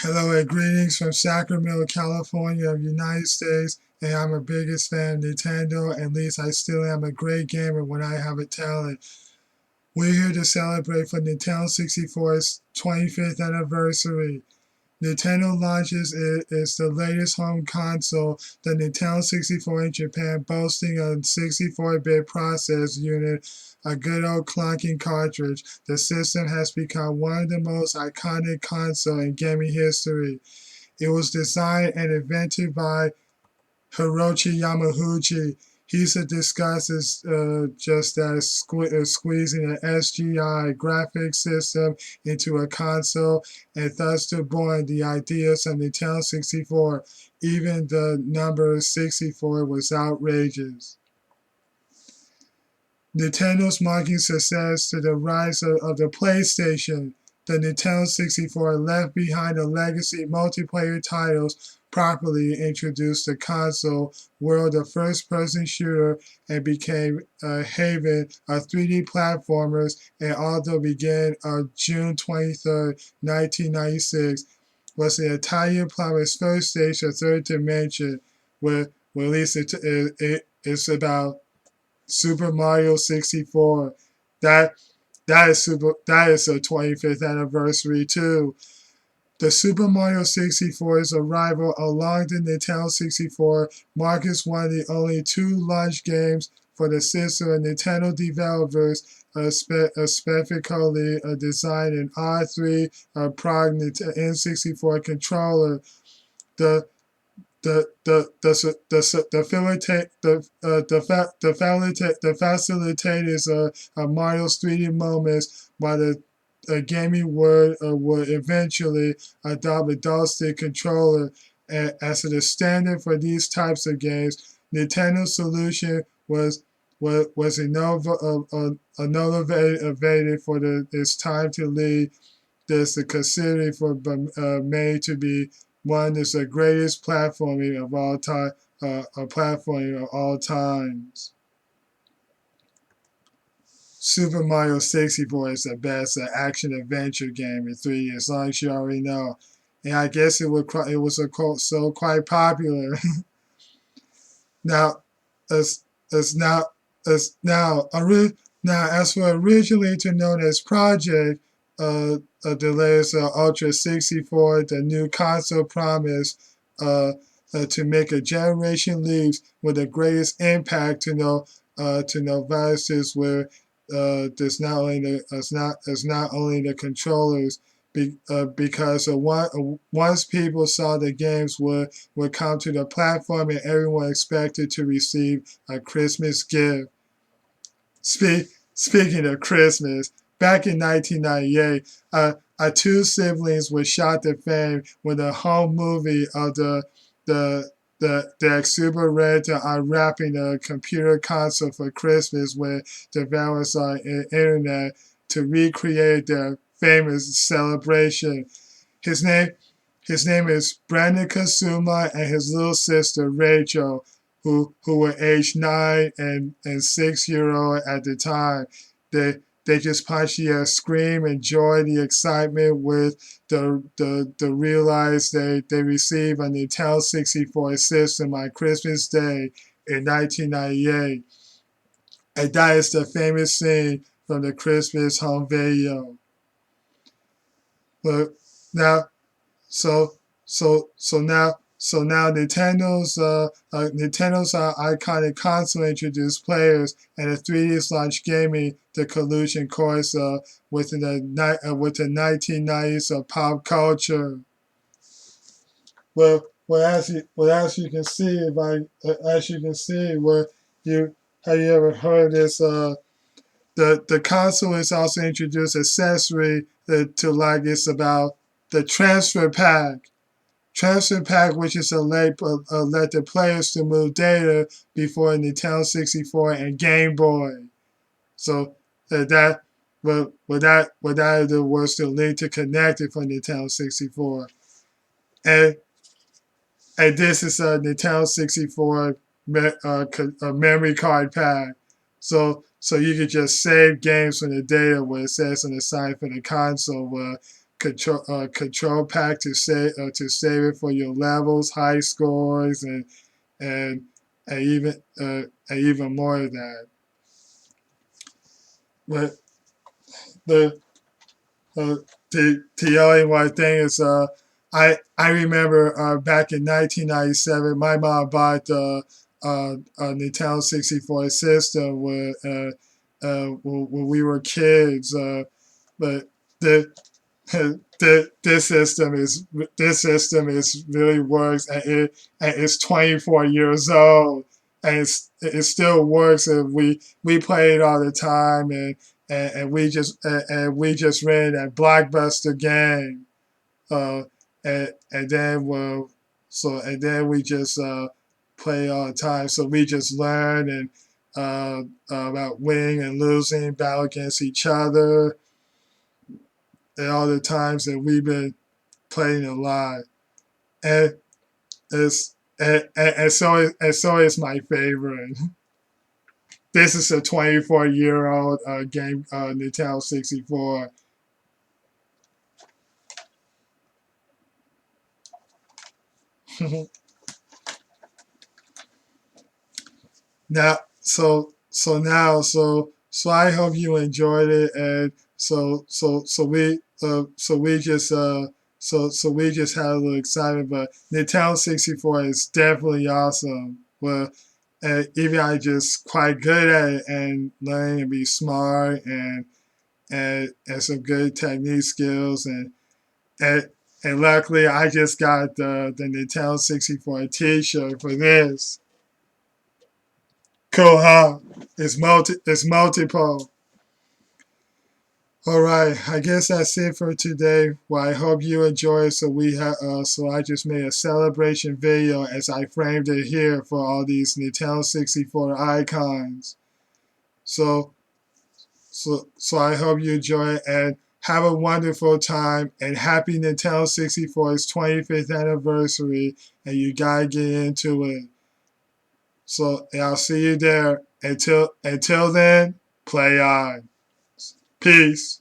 Hello and greetings from Sacramento, California of the United States, and I'm a biggest fan of Nintendo, at least I still am a great gamer when I have a talent. We're here to celebrate for Nintendo 64's 25th anniversary. Nintendo launches is the latest home console, the Nintendo 64 in Japan, boasting a 64-bit process unit, a good old clunking cartridge. The system has become one of the most iconic consoles in gaming history. It was designed and invented by Hiroshi Yamauchi. He's discusses just as squeezing an SGI graphics system into a console, and thus to born the ideas of Nintendo 64. Even the number 64 was outrageous. Nintendo's marking success to the rise of the PlayStation. The Nintendo 64 left behind the legacy multiplayer titles, properly introduced the console world of first-person shooter, and became a haven of 3D platformers, and although began on June 23, 1996, was the Italian platformer's first stage of third dimension, where at least it's about Super Mario 64. That that is a 25th anniversary too. The Super Mario 64's arrival along the Nintendo 64 marks one of the only two launch games for the system of Nintendo developers, specifically designed an R3 Prog N64 controller. The the facilitators of Mario's 3D moments, while the gaming world will eventually adopt a dual stick controller as the standard for these types of games. Nintendo's solution was innovative for its time to lead. This is considered for made to be one is the greatest platforming of all time, a platforming of all times. Super Mario 64 is the best action adventure game in 3D, as long as you already know. And I guess it was so quite popular. now, as now as now now as for originally to known as Project, the latest Ultra 64, the new console promised to make a generation leap with the greatest impact to novices, where there's not only not only the controllers, because once people saw the games would come to the platform, and everyone expected to receive a Christmas gift. Speaking of Christmas, back in 1998, two siblings were shot to fame with a home movie of the exuberant unwrapping a computer console for Christmas, where developers on the internet to recreate their famous celebration. His name his name is Brandon Kasuma, and his little sister Rachel, who were aged 9 and 6 year old at the time. They just partially scream and joy the excitement with the realize they receive a Nintendo 64 system on Christmas Day in 1998. And that is the famous scene from the Christmas home video. But now so now Nintendo's iconic console introduced players, and the 3D's launched gaming the collusion course within with the 1990s of pop culture. As you can see, as you can see, where you have you ever heard this? The console is also introduced accessory to like it's about the transfer pack. Transfer pack, which is let the players to move data before Nintendo 64 and Game Boy. So that was the link to connect it for Nintendo 64. And this is a Nintendo 64 a memory card pack. So you could just save games from the data where it says on the side for the console. control pack to save it for your levels, high scores, and and even more of that. But the uh, the only one thing is I remember back in 1997 my mom bought a Nintendo 64 system when we were kids, but the this system is really works, and it's 24 years old, and it still works, and we play it all the time, and we just ran that blockbuster game, and then we just play all the time, so we just learn and about winning and losing, battle against each other, and all the times that we've been playing a lot, and so is my favorite. This is a 24-year-old game, Nintendo 64. Now, so I hope you enjoyed it, and so we just had a little excitement, but Nintendo 64 is definitely awesome. Well, even I just quite good at it and learning and be smart and some good technique skills, and and luckily I just got the Nintendo 64 T-shirt for this. Cool, huh? It's multiple. All right, I guess that's it for today. Well, I hope you enjoy. So I just made a celebration video as I framed it here for all these Nintendo 64 icons. So so I hope you enjoy it and have a wonderful time, and happy Nintendo 64's 25th anniversary, and you gotta get into it. So I'll see you there. Until then, play on. Peace.